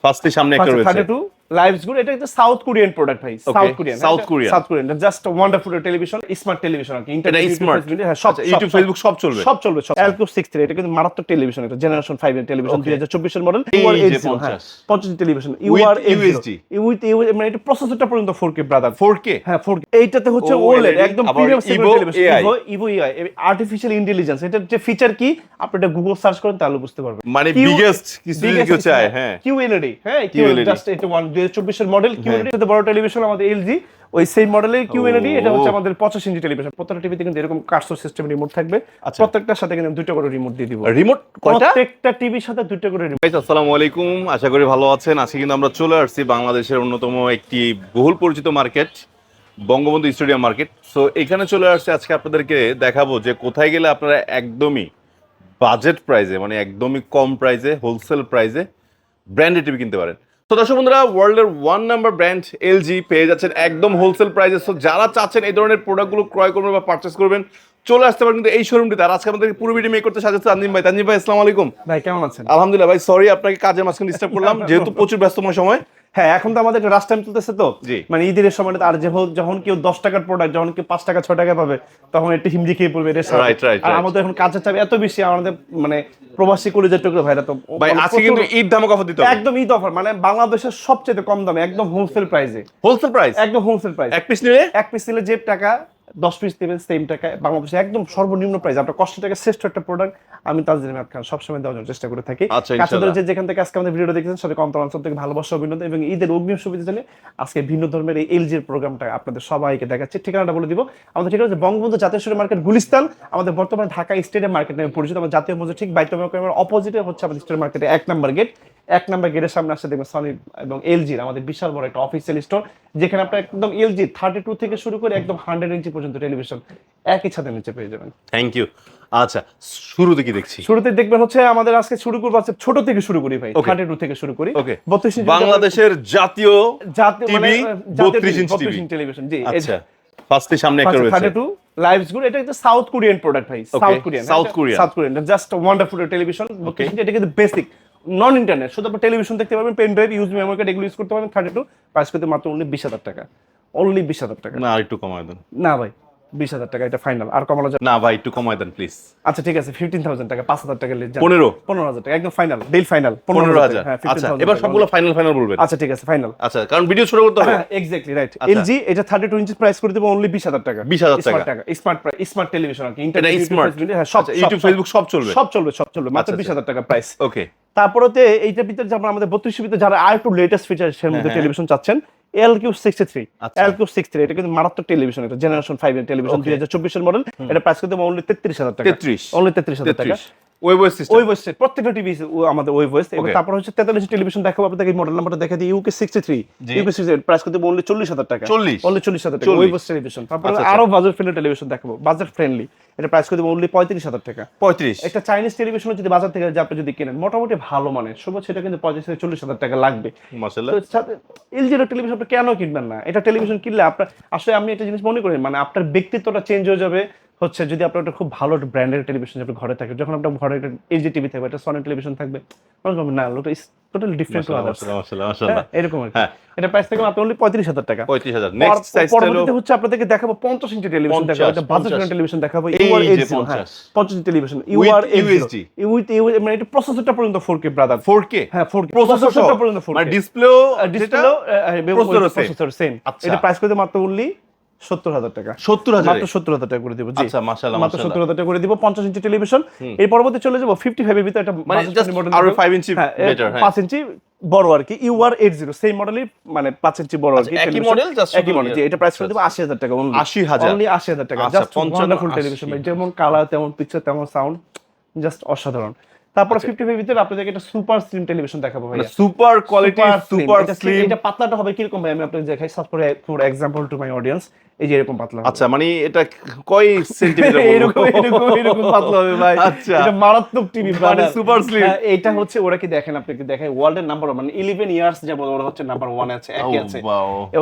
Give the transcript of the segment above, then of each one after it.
ফার্স্টে সামনে একটা রয়েছে 32 লাইভস গুড। এটা একটা সাউথ কোরিয়ান প্রোডাক্ট ভাই, south Korean just wonderful television, smart television আর কি, ইন্টারনেট স্মার্ট, হ্যাঁ সব ইউটিউব ফেসবুক সব চলবে, সব চলবে। L63 এটা কিন্তু মারাত্মক টেলিভিশন, এটা জেনারেশন 5 এর টেলিভিশন, 2024 এর model, UR80 50 television, UR80 with মানে এটা প্রসেসরটা পর্যন্ত 4K ব্রাদার, 4K হ্যাঁ 4K। এইটাতে হচ্ছে OLED একদম premium segment television, Evo AI artificial intelligence. এটার যে ফিচার কি আপনি এটা গুগল সার্চ করেন তাহলে বুঝতে পারবেন, মানে বিগেস্ট কিছু কেউ চায়। হ্যাঁ QLED, হ্যাঁ QLED জাস্ট এটা 2024 এর মডেল। QLED এটা বড় টেলিভিশন আমাদের LG, ওই সেম মডেলের QLED। এটা হচ্ছে আমাদের 85 ইঞ্চি টেলিভিশন। প্রত্যেকটা টিভিতে কিন্তু এরকম কার্সর সিস্টেম রিমোট থাকবে, প্রত্যেকটার সাথে কিন্তু দুইটা করে রিমোট দিয়ে দিব। রিমোট কয়টা? প্রত্যেকটা টিভির সাথে দুইটা করে রিমোট। আসসালামু আলাইকুম, আশা করি ভালো আছেন। আজকে কিন্তু আমরা চলে আসছি বাংলাদেশের অন্যতম একটি বহুল পরিচিত market, Bangabandhu stadium market. So এখানে চলে আসছে আজকে আপনাদেরকে দেখাবো যে কোথায় গেলে আপনারা একদমই বাজেট প্রাইসে, মানে একদমই কম প্রাইসে, হোলসেল প্রাইসে ব্র্যান্ডেড টিভি কিনতে পারেন। তো দর্শক বন্ধুরা, ওয়ার্ল্ডের 1 নাম্বার ব্র্যান্ড LG পেয়ে যাচ্ছেন একদম হোলসেল প্রাইসে। সো যারা চাচ্ছেন এই ধরনের প্রোডাক্টগুলো ক্রয় করবেন বা পারচেস করবেন, চলে আসতে পারেন কিন্তু এই শোরুমটিতে। আর আজকে আমাদেরকে পুরো ভিডিও মেক করতে সাজাচ্ছে তানজিম ভাই। তানজিম ভাই আসসালামু আলাইকুম। ভাই কেমন আছেন? আলহামদুলিল্লাহ ভাই, সরি আপনাকে কাজের মাঝখানে ডিস্টার্ব করলাম, যেহেতু প্রচুর ব্যস্তময় সময়। হ্যাঁ এখন তো আমাদের রাশ টাইম চলতেছে, তো মানে ঈদের সময় আর যখন কেউ 10 টাকার প্রোডাক্ট, যখন কেউ 5 টাকা 6 টাকা পাবে, তখন একটু হিমজি খেয়ে পড়বে। আর আমাদের এখন কাজের চাপ এত বেশি, আমাদের মানে প্রবাসী কলেজের টুকরো ভাইরা তো ভাই আজকে কিন্তু ঈদ ধামাকা অফার দিতে হবে, একদম ঈদ অফার, মানে বাংলাদেশের সবচেয়ে কম দামে একদম হোলসেল প্রাইসে। হোলসেল প্রাইস, একদম হোলসেল প্রাইস। এক পিস নিলে যে টাকা 10 পিস দেবেন সেম টাকা বাংলাদেশে একদম সর্বনিম্ন প্রাইস। আপনার কষ্ট টাকা শ্রেষ্ঠ একটা প্রোডাক্ট আমি তাজরিন আহমেদ খান সবসময় দেওয়ার জন্য চেষ্টা করে থাকি। কাছের যে যেখান থেকে আজকে আমাদের ভিডিওটা দেখেছেন সবাই কম অঞ্চল থেকে ভালোবাসা, অভিনন্দন এবং ঈদের অগ্রিম শুভেচ্ছা জানিয়ে আজকে ভিন্ন ধর্মের এই LG এর প্রোগ্রামটা আপনাদের সবাইকে দেখাচ্ছি। ঠিকানাটা বলে দিব। আমাদের ঠিকানা হচ্ছে বঙ্গবন্ধু জাতীয় স্টেডিয়াম মার্কেট, গুলিস্তান। আমাদের বর্তমানে ঢাকা স্টেডিয়াম মার্কেট নামে পরিচিত। আমাদের জাতীয় মসজিদ ঠিক বাইতুল অপোজিটে হচ্ছে আমাদের স্টেডিয়াম মার্কেটে 1 নাম্বার গেট। 1 নাম্বার গেটের সামনে আসলে দেখবেন সনি এবং LG আমাদের বিশাল বড় একটা অফিসিয়াল স্টোর, যেখানে আপনার একদম LG 32 থেকে শুরু করে একদম 100 ইঞ্চি পর্যন্ত টেলিভিশন একই ছাদের নিচে পেয়ে যাবেন। Thank you. আচ্ছা, শুরুতে কি দেখছি? শুরুতে দেখবেন হচ্ছে আমাদের আজকে শুরু করব হচ্ছে ছোট থেকে শুরু করি ভাই, 32 থেকে শুরু করি। 32 ইঞ্চি বাংলাদেশের জাতীয় টিভি, 32 ইঞ্চি টেলিভিশন। জি আচ্ছা, ফার্স্টে সামনে একটা রয়েছে 32 লাইভস গুড। এটা একটা সাউথ কোরিয়ান প্রোডাক্ট ভাই, south Korean just wonderful television. 32 ইঞ্চি, এটা কিন্তু বেসিক নন ইন্টারনেট, শুধু আপনি টেলিভিশন দেখতে পারবেন, pen drive, use memory card এগুলো ইউজ করতে পারবেন। 32 প্রাইস করতে মাত্র অনলি 20,000 টাকা, অনলি 20,000 টাকা। না একটু কমায় দেন। না ভাই 20,000 টাকা এটা ফাইনাল, আর কমানো যাবে না ভাই, একটু কমায় দেন প্লিজ। আচ্ছা ঠিক আছে 15,000 টাকা, 5,000 টাকা লেট যান। 15,000 টাকা একদম ফাইনাল, ডিল ফাইনাল 15,000। আচ্ছা এবার সবগুলো ফাইনাল বলবেন। আচ্ছা ঠিক আছে ফাইনাল। আচ্ছা, কারণ ভিডিও শুরু করতে হবে। হ্যাঁ এক্স্যাক্টলি রাইট। LG এটা 32 ইঞ্চি প্রাইস করে দেব অনলি 20,000 টাকা। 20,000 টাকা স্মার্ট টেলিভিশন আর কি, ইন্টারনেট স্মার্ট, হ্যাঁ সব ইউটিউব ফেসবুক সব চলবে মাত্র 20,000 টাকা প্রাইস। ওকে। তারপরে এইটার ভিতরে যেমন আমাদের 32 ভিতরে যারা আর একটু লেটেস্ট ফিচারের মধ্যে টেলিভিশন চাচ্ছেন, LQ63 এটা কিন্তু মারাত্মক টেলিভিশন, এটা জেনারেশন 5 এর টেলিভিশন, 2024 এর মডেল। এটা প্রাইস করতে অনলি 33,000 টাকা, অনলি 33,000 টাকা। ওয়েব ওয়েস প্রত্যেকটা টিভি আমাদের ওয়েব ওয়েস। এবং তারপর হচ্ছে 43 টেলিভিশন দেখাবো আপনাদের, এই মডেল নাম্বারটা দেখা দিই UK63 প্রাইস করতে অনলি 40,000 টাকা, অনলি 40,000 টাকা ওয়েব ওয়েস টেলিভিশন। তারপর আরো বাজেট ফ্রেন্ডলি টেলিভিশন দেখাবো, বাজেট ফ্রেন্ডলি, এটা প্রাইস করতে অনলি 35,000 টাকা। 35 একটা চাইনিজ টেলিভিশন যদি বাজার থেকে আপনি যদি কেনেন মোটামুটি ভালো মানের, সব সেটা কিন্তু 35 থেকে 40,000 টাকা লাগবে। মাশাআল্লাহ। তো LG এর টেলিভিশন আপনি কেন কিনবেন না? এটা টেলিভিশন কিনলে আপনার আসলে আমি একটা জিনিস মনে করি, মানে আপনার ব্যক্তিত্বটা চেঞ্জ হয়ে যাবে হচ্ছে যদি আপনার একটা খুব ভালো ব্র্যান্ডের টেলিভিশন আপনি ঘরে থাকে, যখন আপনার ঘরে একটা LG টিভি থাকবে, একটা সনি টেলিভিশন থাকবে, না লোকটা is totally different to others. মাশাআল্লাহ এরকম আর কি। এটা প্রাইস থেকে মাত্র অনলি 35,000 টাকা। 35,000। নেক্সট সাইজ পরবর্তীতে হচ্ছে আপনাদেরকে দেখাবো 50 ইঞ্চি টেলিভিশন দেখাবো, এটা বাজেট টেলিভিশন দেখাবো, UR80 50 inch television, UR80 with মানে এটা প্রসেসরটা পর্যন্ত 4K ব্রাদার, 4K হ্যাঁ 4K প্রসেসরটা পর্যন্ত 4K, মানে ডিসপ্লেও প্রসেসর সেম। এটা প্রাইস করতে মাত্র অনলি 70,000 টাকা, 70,000 মাত্র 70,000 টাকা করে দিব। জি আচ্ছা মাশাআল্লাহ, মাত্র 70,000 টাকা করে দিব 50 ইঞ্চি টেলিভিশন। এর পরবর্তী চলে যাব 55 এর ভিতরে একটা মডেল, আরো 5 ইঞ্চি বেটার, 5 ইঞ্চি বড় আর কি, UR80 সেম মডেলই, মানে 5 ইঞ্চি বড় আর কি, একই মডেল জাস্ট একই মডেল। জি এটা প্রাইস করে দেব 80,000 টাকা, অনলি 80,000 টাকা। জাস্ট ওয়ান্ডারফুল টেলিভিশন, যেমন কালার তেমন পিকচার তেমন সাউন্ড, জাস্ট অসাধারণ। তারপর 55 ভিতরে আপনাদেরকে একটা সুপার স্লিম টেলিভিশন দেখাবো ভাই, সুপার কোয়ালিটি, সুপার স্লিম। এটা পাতলাটা হবে কিরকম ভাই আমি আপনাদের দেখাই সার্চ করে for example to my audience. এই যে এরকম পাতলা। আচ্ছা মানে এটা কয় সেন্টিমিটার এরকম পাতলা হবে ভাই। আচ্ছা এটা মারাত্মক টিভি মানে সুপার স্লিম। এটা হচ্ছে ওরা কি দেখেন আপনাকে দেখাই ওয়ার্ল্ডের নাম্বার 1, মানে 11 ইয়ার্স যাবত ওরা হচ্ছে নাম্বার 1 আছে, একই আছে।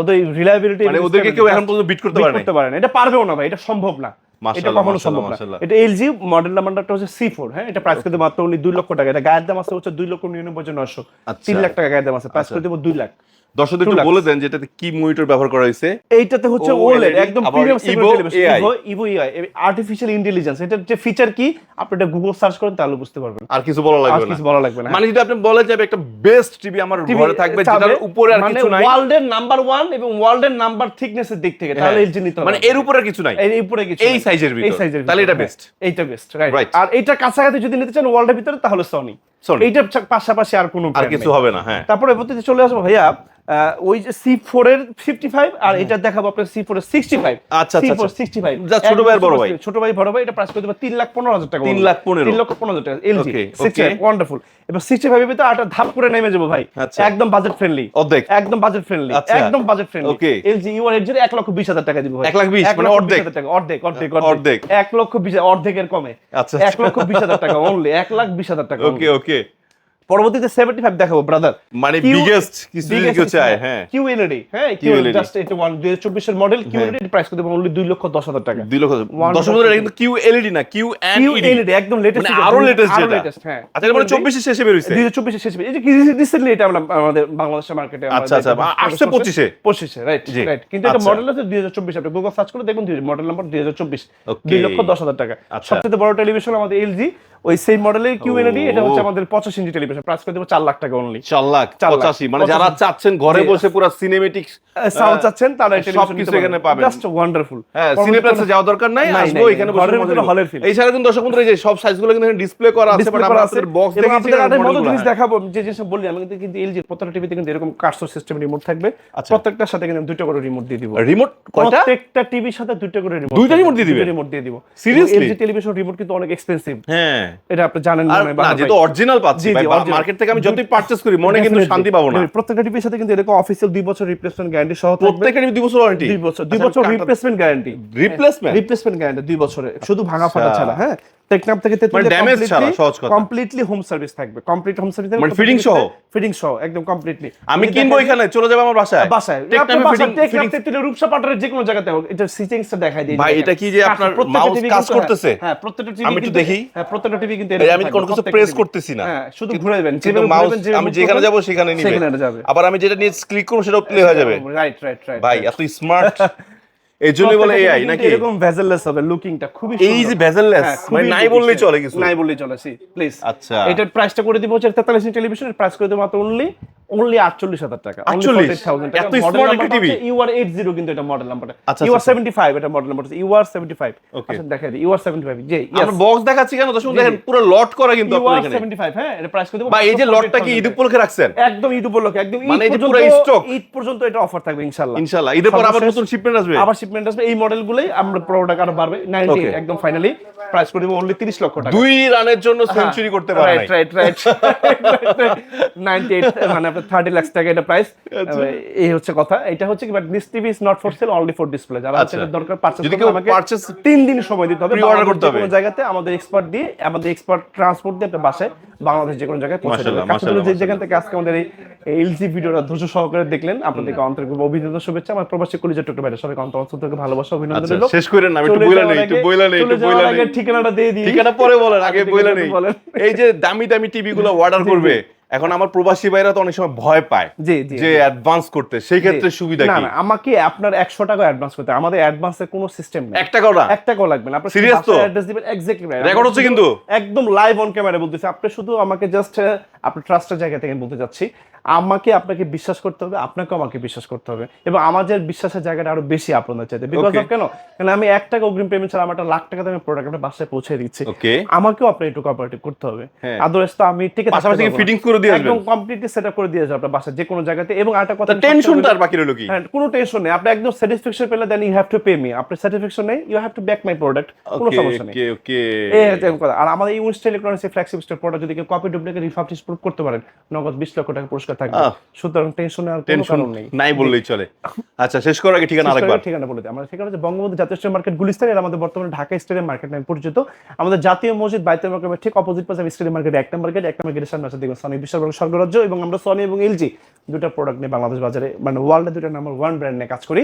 ওদের রিলায়েবিলিটি মানে ওদেরকে কেউ এখন পর্যন্ত বিট করতে পারে না। এটা পারবেও না ভাই, এটা সম্ভব না। এটা কখনো সম্ভব না। এটা এলজি মডেল নাম্বারটা হচ্ছে C4, হ্যাঁ, এটা প্রাইস করে মাত্র only 2 লক্ষ টাকা। এটা গায়ের দাম আছে হচ্ছে 2,99,900, 3 লাখ টাকা গায়ের দাম আছে, প্রাইস করে দেব 2 লাখ। দর্শকদের একটু বলে দেন যে এটাতে কি মনিটর ব্যবহার করা হয়েছে। এইটাতে হচ্ছে OLED একদম premium segment television, Evo AI artificial intelligence. এটার যে ফিচার কি আপনি এটা গুগল সার্চ করেন তাহলে বুঝতে পারবেন। আর কিছু বলা লাগবে না, আর কিছু বলা লাগবে না। মানে যদি আপনি বলে যাবে একটা বেস্ট টিভি আমার ঘরে থাকবে যেটার উপরে আর কিছু নাই, ওয়ার্ল্ডের নাম্বার 1 এবং ওয়ার্ল্ডের নাম্বার থিকনেসের দিক থেকে, তাহলে এলজি নিতে হবে। মানে এর উপরে আর কিছু নাই, এর উপরে কিছু এই সাইজের ভিতর, তাহলে এটা বেস্ট। এইটা বেস্ট, রাইট। আর এটা কাছাকাছি যদি নিতে চান ওয়ার্ল্ডের ভিতরে তাহলে সনি। এইটার পাশাপাশি আর কোনো আর কিছু হবে না। হ্যাঁ, তারপরে পরবর্তীতে চলে আসবো ভাইয়া ওই যে C4 এর 55 আর এটা দেখাবো আপনার C4 এর 65। আচ্ছা আচ্ছা, C4 65 ছোট ভাই বড় ভাই, ছোট ভাই বড় ভাই, এটা প্রাইস করে দেব 3,15,000 টাকা। 3,15,000 টাকা এলজি 65, ওয়ান্ডারফুল। এবার 65 এর ভিতরে আটা ধাপ করে নেমে যাবো ভাই, একদম বাজেট ফ্রেন্ডলি, অর্ধেক, একদম বাজেট ফ্রেন্ডলি, একদম বাজেট ফ্রেন্ডলি। এলজি ইউআর এর 1,20,000 টাকা দিব ভাই। 1,20,000 মানে অর্ধেক টাকা, অর্ধেক 1,20,000 অর্ধেকের কমে। আচ্ছা, 1,20,000 টাকা অনলি, 1,20,000 টাকা। ওকে ওকে। পরবর্তীতে 75 দেখাবো ব্রাদার, মানে বিগেস্ট কিছু কেউ চায়। হ্যাঁ, QLED, হ্যাঁ, QLED জাস্ট এটা 2024 এর মডেল। QLED প্রাইস করে দেব অনলি 2,10,000 টাকা। 2 লক্ষ 10,000 টাকা। কিন্তু QLED না, QLED একদম লেটেস্ট, মানে আরো লেটেস্ট যেটা। হ্যাঁ, আচ্ছা, এটা মানে 24 এর শেষে বের হইছে, 2024 এর শেষে। এই যে রিসেন্টলি এটা আমাদের বাংলাদেশের মার্কেটে আচ্ছা আচ্ছা আসছে 25 এ, রাইট রাইট। কিন্তু এটা মডেল আছে 2024, আপনি গুগল সার্চ করে দেখুন মডেল নাম্বার 2024, 2,10,000 টাকা। সবচেয়ে বড় টেলিভিশন আমাদের এলজি, ওই সেম মডেলের QLED। এটা হচ্ছে আমাদের 85 ইঞ্চি টেলিভিশন, প্রাইস করে দেব 4 লাখ টাকা অনলি। 4,85,000 মানে যারা চাচ্ছেন ঘরে বসে পুরো সিনেমেটিক সাউন্ড চাচ্ছেন তারা এই টেলিভিশন সবকিছু এখানে পাবেন, জাস্ট ওয়ান্ডারফুল। হ্যাঁ, সিনেপ্লেক্সে যাওয়ার দরকার নাই, আসবো এখানে বসে মজা হলের ফিল। এই সারা কিন্তু দর্শক বন্ধুরা, এই যে সব সাইজগুলো কিন্তু এখানে ডিসপ্লে করা আছে, বাট আমরা আপনাদের বক্স দেখেছি, আপনাদের মতো জিনিস দেখাবো। যে জিনিস বললি আমি কিন্তু এলজি প্রত্যেকটা টিভিতে কিন্তু এরকম কার্সর সিস্টেম রিমোট থাকবে, প্রত্যেকটার সাথে কিন্তু দুটো করে রিমোট দিয়ে দিব। রিমোট কয়টা? প্রত্যেকটা টিভির সাথে দুটো করে রিমোট, দুইটা রিমোট দিয়ে দিবে, রিমোট দিয়ে দিব। সিরিয়াসলি? এলজি টেলিভিশন রিমোট কিন্তু অনেক এক্সপেন্সিভ, হ্যাঁ, এটা আপনি জানেন না? না, যেহেতু অরিজিনাল পাচ্ছি ভাই, মার্কেট থেকে আমি যতই পারচেজ করি মনে কিন্তু শান্তি পাবো না। প্রত্যেকটা টিভির সাথে কিন্তু এরকম অফিশিয়াল 2 বছর রিপ্লেসমেন্ট গ্যারান্টি সহ থাকবে। প্রত্যেকটা টিভি 2 বছর ওয়ারেন্টি, 2 বছর রিপ্লেসমেন্ট গ্যারান্টি, রিপ্লেসমেন্ট গ্যারান্টি 2 বছরে, শুধু ভাঙা ফাটা ছাড়া। হ্যাঁ, টেকনাপ থেকে মানে ড্যামেজ ছাড়া, সহজ কথা, কমপ্লিটলি হোম সার্ভিস থাকবে, কমপ্লিট হোম সার্ভিস মানে ফিটিং সহ একদম কমপ্লিটলি। আমি কিনবো এখানে চলে যাব আমার বাসায়, টেকনাপে ফিটিং রূপসা পাটারের যে কোনো জায়গাতে হোক, এটা সেটিংসটা দেখাই দিই ভাই। এটা কি যে আপনার মাউস কাজ করতেছে? হ্যাঁ, প্রত্যেকটা টিভি আমি একটু দেখি। হ্যাঁ, প্রত্যেকটা টিভি কিন্তু আমি কোনো কিছু প্রেস করতেছি না, হ্যাঁ, শুধু ঘুরাইবেন, আমি যেখানে যাব সেখানে নিবে, আবার আমি যেটা নিয়ে ক্লিক করব সেটাও প্লে হয়ে যাবে। রাইট। ভাই এত স্মার্ট, এই জন্যই বলে এআই নাকি? এরকম ভেজেললেস হবে, লুকিংটা খুবই সুন্দর। এই যে ভেজেললেস মানে নাই বললেই চলে, কিছু নাই বললেই চলে। প্লিজ, আচ্ছা, এটার প্রাইসটা করে দিব হচ্ছে 43 ইঞ্চি টেলিভিশনের প্রাইস করে দেব মাত্র অনলি 48,000 টাকা। 48,000 টাকা। এত স্মার্ট একটা টিভি। UR80 কিন্তু এটা মডেল নাম্বারটা, UR75 এটা মডেল নাম্বার, UR75। আচ্ছা দেখাই দিই, UR75 যে আমরা বক্স দেখাচ্ছি কেন দর্শক দেখেন, পুরো লট করা কিন্তু আপনাদের এখানে। UR75, হ্যাঁ, এটা প্রাইস করে দেব। ভাই এই যে লটটা কি ঈদ উপলক্ষে রাখছেন? একদম ঈদ উপলক্ষে, একদম মানে এই যে পুরো স্টক ঈদ পর্যন্ত এটা অফার থাকবে ইনশাআল্লাহ। ঈদের পর আবার নতুন শিপমেন্ট আসবে, এই মডেলগুলোই আমরা প্রোডাক্ট আরো বাড়বে। 90 একদম ফাইনালি প্রাইস করে দেব অনলি 30 লক্ষ টাকা। 2 রানের জন্য সেঞ্চুরি করতে পারে নাই। রাইট 98 মানে আপনার 30 লাখ টাকা এটা প্রাইস। এই হচ্ছে কথা। এটা হচ্ছে কি, but this TV is not for sale, only for display. যারা এটা দরকার পারচেজ করতে আমাকে 3 দিন সময় দিতে হবে, অর্ডার করতে হবে। কোন জায়গাতে আমাদের এক্সপার্ট দিয়ে, আমাদের এক্সপার্ট ট্রান্সপোর্ট দিয়ে আপনার বাসায় বাংলাদেশ যে কোনো জায়গায় পৌঁছে দেবে। কাস্টমার যে যেখান থেকে আজকে আমাদের এই এলজি ভিডিওটা ধৈর্য সহকারে দেখলেন, আপনাদেরকে আন্তরিক অভিনন্দন, শুভেচ্ছা। আমার প্রবাসী কলিজার টুকরো ভাইরা সবাইকে অন্তর থেকে ভালোবাসা, অভিনন্দন রইল। শেষ করেন না, আমি একটু বইলা নেই, আগে ঠিকানাটা দিয়ে দিই। ঠিকানা পরে বলেন, আগে বইলা নেই। এই যে দামি দামি টিভি গুলো অর্ডার করবে, এখন আমার প্রবাসী ভাইরা তো অনেক সময় ভয় পায় যে অ্যাডভান্স করতে, সেই ক্ষেত্রে সুবিধা কি? না, আমাকে আপনার 100 টাকা অ্যাডভান্স করতে, আমাদের অ্যাডভান্সের কোনো সিস্টেম নেই। 1 টাকাও না, 1 টাকাও লাগবে না। আপনি সিরিয়াস তো অ্যাড্রেস দিবেন, এক্স্যাক্টলি রেকর্ড হচ্ছে কিন্তু একদম লাইভ অন ক্যামেরা বলতেছি। আপনি শুধু আমাকে জাস্ট আপনার ট্রাস্টের জায়গা থেকে বলতে যাচ্ছি, আপনাকে বিশ্বাস করতে হবে, আপনাকেও আমাকে বিশ্বাস করতে হবে, এবং আমাদের বিশ্বাসের জায়গাটা আরো বেশি আপনাদের চাইতে। বিকজ অফ কেন, কারণ আমি 1 টাকা অগ্রিম পেমেন্ট ছাড়া আমার 1 লাখ টাকা দামের প্রোডাক্ট আপনার বাসায় পৌঁছে দিচ্ছি, আমাকেও আপনার একটু কোঅপারেটিভ করতে হবে। আদারওয়াইজ তো আমি টিকে পাশাপাশি ফিটিংস করে দিয়ে আসবেন, একদম কমপ্লিটলি সেটআপ করে দিয়ে আসবেন আপনার বাসায় যে কোনো জায়গাতে। এবং আরেকটা কথা, টেনশনটা আর বাকি রইল কি? হ্যাঁ, কোনো টেনশন নেই। আপনি একদম স্যাটিসফ্যাকশন পেলে then you have to pay me. আপনি স্যাটিসফ্যাকশন নেই, you have to back my product, কোনো সমস্যা নেই। ওকে, এই হচ্ছে কথা। আর আমাদের Unistyle electronics flagship store product যদি কেউ কপি ডুপ্লিকেট রিফার্বিশ প্রুফ করতে পারেন, নগদ 20 লক্ষ টাকা পুরস্কার থাকবে। সুতরাং টেনশন আর কোনো কারণ নেই, নাই বললেই চলে। আচ্ছা, শেষ করার আগে ঠিকানা আরেকবার। ঠিকানা বলে দিই। আমাদের ঠিকানা হচ্ছে বঙ্গবন্ধু জাতীয় স্টেডিয়াম মার্কেট গুলিস্তান, এর আমাদের বর্তমানে ঢাকা স্টেডিয়াম মার্কেট নামে পরিচিত। আমাদের জাতীয় মসজিদ বাইতুল মাকরামের ঠিক অপোজিট পাশে স্টেডিয়াম মার্কেট 1 নম্বর গেটের সামনে আছে দেখুন সনি বিশাল বড় স্বর্গরাজ্য। এবং আমরা সনি এবং এলজি দুটো প্রোডাক্ট নিয়ে বাংলাদেশ বাজারে, মানে ওয়ার্ল্ডে দুটো নাম্বার 1 ব্র্যান্ড নিয়ে কাজ করি।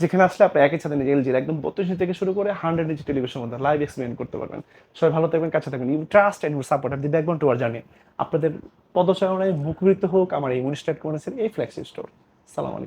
যেখানে আসলে আপনি একই সাথে এলজির একদম 32 ইঞ্চি থেকে শুরু করে 100 ইঞ্চি টেলিভিশনের মধ্যে লাইভ এক্সপেরিয়েন্স করতে পারবেন। সবাই ভালো থাকবেন, কাছে থাকবেন। You trust and you support are the backbone to our journey. আপনাদের পদচারণায় মুখরিত হোক আমার এই 19 এই ফ্ল্যাগশিপ স্টোর। সালাম আলাইকুম।